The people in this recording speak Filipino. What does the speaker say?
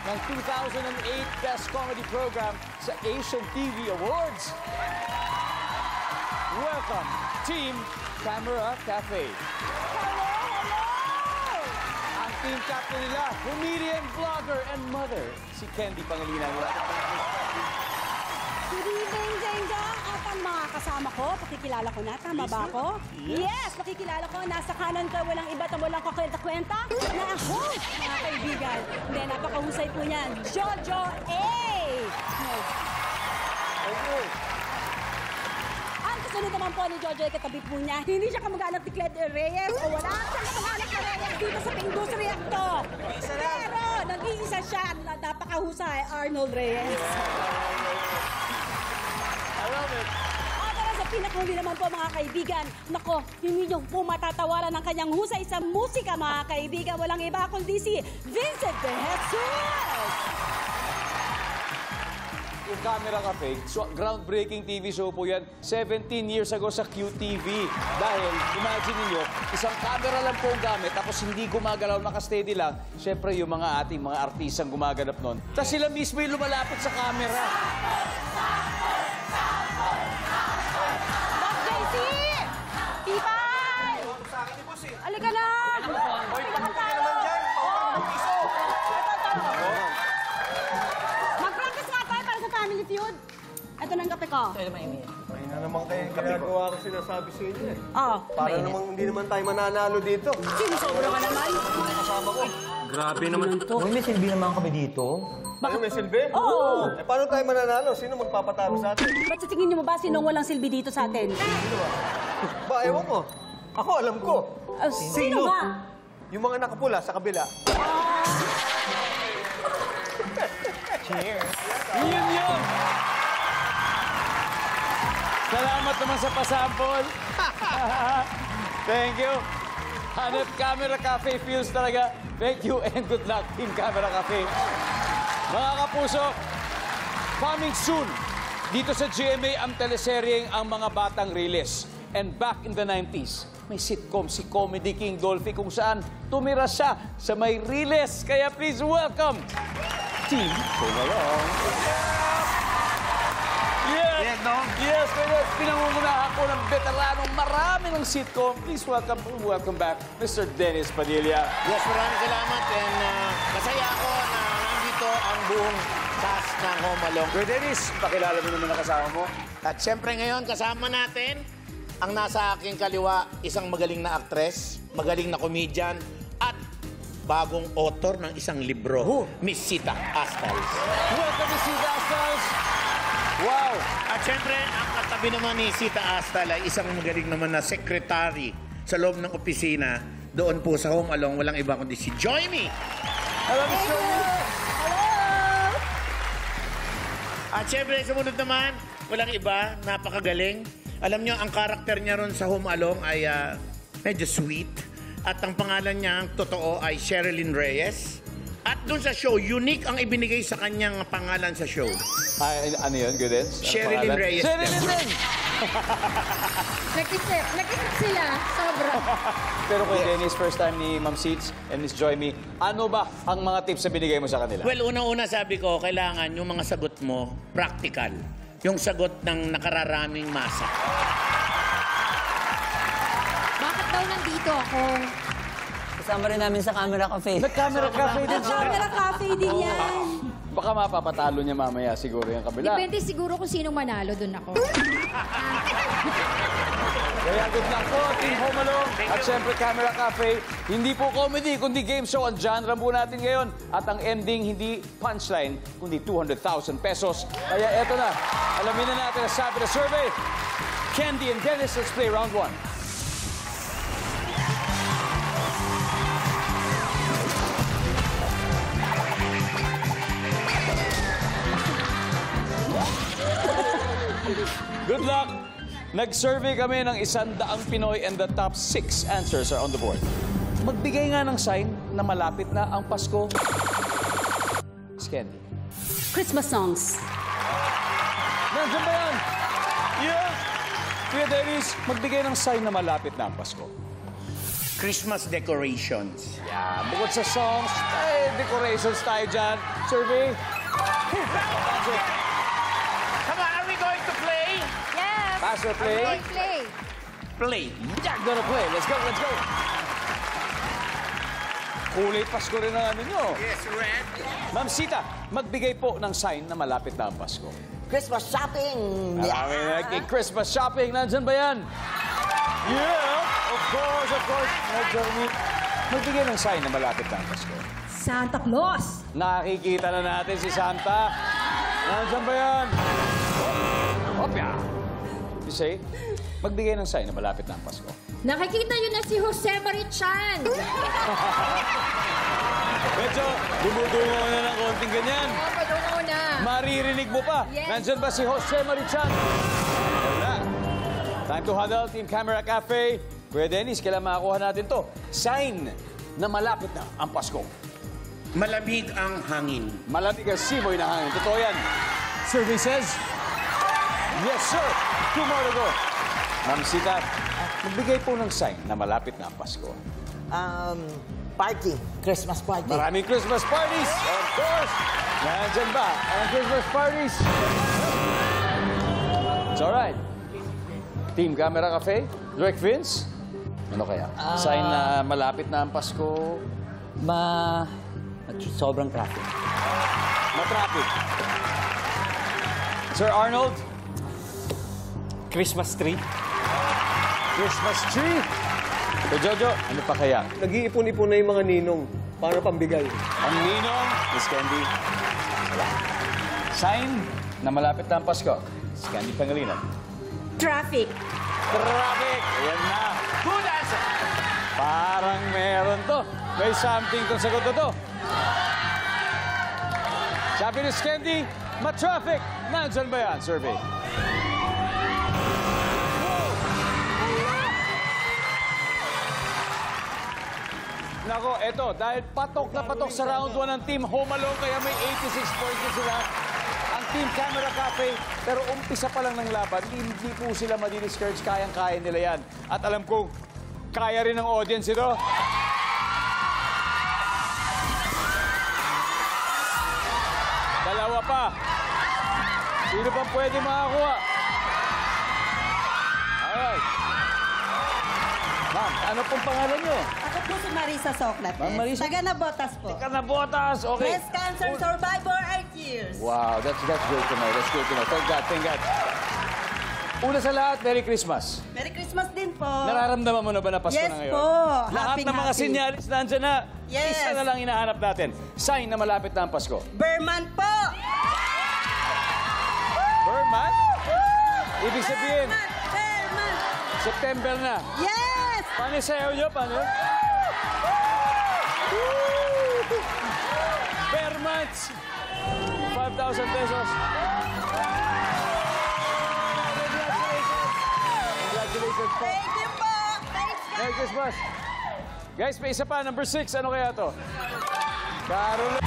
ng 2008 Best Comedy Program sa Asian TV Awards. Welcome, Team Camera Cafe. Ang team captain nila, comedian, vlogger, and mother, si Candy Pangilinan. Good evening, Jeng-Jeng. At ang mga kasama ko, pakikilala ko na. Tama ba ako? Yes, pakikilala ko. Nasa kanan ko, walang iba at walang kakwenta-kwenta na ako, mga kaibigan. Hindi, napakahusay po niyan. Jojo A! Ang kasunod naman po ni Jojo A, katabi po niya, hindi siya kamag-anak ni Cled Reyes o wala siyang kamag-anak na Reyes dito sa industriya to. Pero, nag-iisa siya, napakahusay, Arnold Reyes. I love it. Para sa pinakahuli naman po mga kaibigan, nako, hindi niyo po matatawaran ng kanyang husay sa musika mga kaibigan. Walang iba kundi si Vincent De Jesus! Yung Camera Cafe, so, groundbreaking TV show po yan, 17 years ago sa QTV. Dahil, imagine niyo, isang camera lang po gamit, tapos hindi gumagalaw, naka-steady lang. Siyempre, yung mga ating mga artisang gumaganap nun. Tapos sila mismo yung lumalapit sa camera. Tipay! Alika na! Mag-practice nga tayo para sa Family Feud. Ito na ang kape ko. May na naman kayong ginagawa ko sinasabi sa inyo eh. Oo. Para namang hindi naman tayo mananalo dito. Sinusobra ka naman. Kasama ko. Grabe naman. Uy, may silbi naman kami dito. Ano, may silbi? Oo. Eh, paano tayo mananalo? Sino magpapatalo sa atin? Ba't sa tingin niyo ba sinong walang silbi dito sa atin? Ba, ewan ko. Ako, alam ko. Sino ba? Yung mga nakapula sa kabila. Cheers. Yun! Salamat naman sa pasampol. Thank you. Hanep Camera Cafe feels talaga. Thank you and good luck, Team Camera Cafe. Mga kapuso, coming soon, dito sa GMA ang teleseryeng Ang Mga Batang Riles. And back in the 90s, may sitcom si Comedy King Dolphy kung saan tumira siya sa may Riles. Kaya please welcome, Team Pumalong. Yes, yes, kaya pinangungunahan ko ng veteranong marami ng sitcom. Please welcome back, Mr. Dennis Padilla. Yes, maraming salamat. And masaya ako na nandito ang buong cast ng Home Alone. Sir Dennis, pakilala mo naman ang kasama mo. At syempre ngayon, kasama natin ang nasa aking kaliwa, isang magaling na aktres, magaling na komedyan, at bagong author ng isang libro, Miss Sita Astals. Welcome, Miss Sita Astals. Wow! At syempre, ang katabi naman ni Sita Astal ay isang magaling naman na secretary sa loob ng opisina. Doon po sa Home Alone, walang iba kundi si Joyme. Hello, Miss Joyme. At syempre, sumunod naman, walang iba, napakagaling. Alam nyo, ang karakter niya ron sa Home Alone ay medyo sweet. At ang pangalan niya, ang totoo, ay Sherilyn Reyes. At doon sa show, unique ang ibinigay sa kanyang pangalan sa show. Ay, ano yun, Goodens? Sherilyn Reyes. Sherilyn din! Nag-isip sila. Sobra. Pero kung Dennis, first time ni Ma'am Seeds and Miss Joyme, ano ba ang mga tips na binigay mo sa kanila? Well, unang-una sabi ko, kailangan yung mga sagot mo, practical. Yung sagot ng nakararaming masa. Bakit daw nandito ako? Kasama rin namin sa Camera Cafe. Nag-Camera Cafe din siya. Camera Cafe din yan. Baka mapapatalo niya mamaya siguro yung kabila. Depende siguro kung sinong manalo dun ako. Kaya good luck po, Team Home Alone. At syempre, Camera Cafe, hindi po comedy, kundi game show. Ang genre po natin ngayon. At ang ending, hindi punchline, kundi 200,000 pesos. Kaya eto na, alamin na natin ang sabi na survey. Candy and Dennis, let's play round 1. Good luck! Nag-survey kami ng 100 Pinoy and the top 6 answers are on the board. Magbigay nga ng sign na malapit na ang Pasko. Miss Candy. Christmas songs. Nandiyan ba yan? Yeah! Kuya Dennis, magbigay ng sign na malapit na ang Pasko. Christmas decorations. Yeah, bukod sa songs, decorations tayo dyan. Survey. Come on, are we going to play? Yes! Pass or play? Play. Play. Yeah, gonna play. Let's go, let's go. Kulay Pasko rin ang ano nyo. Yes, red. Ma'am Sita, magbigay po ng sign na malapit na ang Pasko. Christmas shopping! Marami na Christmas shopping. Nandyan ba yan? Yeah, of course, of course. Jeremy, magbigay ng sign na malapit na ang Pasko. Santa Claus! Nakikita na natin si Santa. Nandyan ba yan? Opya! You say, magbigay ng sign na malapit na ang Pasko. Nakikita niyo na si Jose Marichan! Medyo, dumudungo na ng konting ganyan. Padungo na. Maririnig mo pa. Yes. Nandyan ba si Jose Marichan? Wala. Time to huddle, Team Camera Cafe. Kuya Dennis, kailan makakuha natin to? Sign na malapit na ang Pasko. Malamig ang hangin. Malamig ang simoy na hangin. Totoo yan. Survey says, yes, sir. 2 more to go. Ma'am Sita, magbigay po ng sign na malapit na ang Pasko. Party. Christmas party. Maraming Christmas parties, of course. Nandyan ba ang Christmas parties? It's alright. Team Camera Cafe, Direct Vince. Ano kaya? Sign na malapit na ang Pasko. Sobrang traffic. Matrapik. Sir Arnold, Christmas tree. Christmas tree. So Jojo, ano pa kaya? Nag-iipon-ipon na yung mga ninong para pambigay. Ang ninong, Miss Candy. Wala. Sign na malapit na ang Pasko. Miss Candy Pangilinan. Traffic. Traffic! Ayan na. Good answer. Parang meron to. May something tong sagot na to. Sabi ni Miss Candy, ma-traffic. Nandyan ba yan? Survey. Nako, eto, dahil patok na patok sa round 1 ng Team Home Alone, kaya may 86 points na sila. Ang Team Camera Cafe, pero umpisa pa lang ng laban, hindi po sila madi-discourage, kayang-kaya nila yan. At alam ko, kaya rin ng audience ito. Dalawa pa. Sino pang pwede makakuha? Alright. Ma'am, ano pong pangalan nyo? Ako po si Marisa Socrates. Ma'am Marisa? Taga Nabotas po. Kanabotas, okay. Breast cancer survivor 8 years. Wow, that's great to know. That's great to know. Thank God, thank God. Una sa lahat, Merry Christmas. Merry Christmas din po. Nararamdaman mo na ba na Pasko Yes na ngayon? po. Lahat Happy, ng mga happy. sinyalis nandyan na. Yes. Isa na lang hinahanap natin. Sign na malapit na ang Pasko. Berman po. Berman? Ibig sabihin, Berman. September na. Yes. Paano yung sayaw nyo? Paano? Per month. 5,000 pesos. Congratulations po. Thank you po. Thanks, guys. Merry Christmas. Guys, may isa pa. Number 6. Ano kaya to? Carol.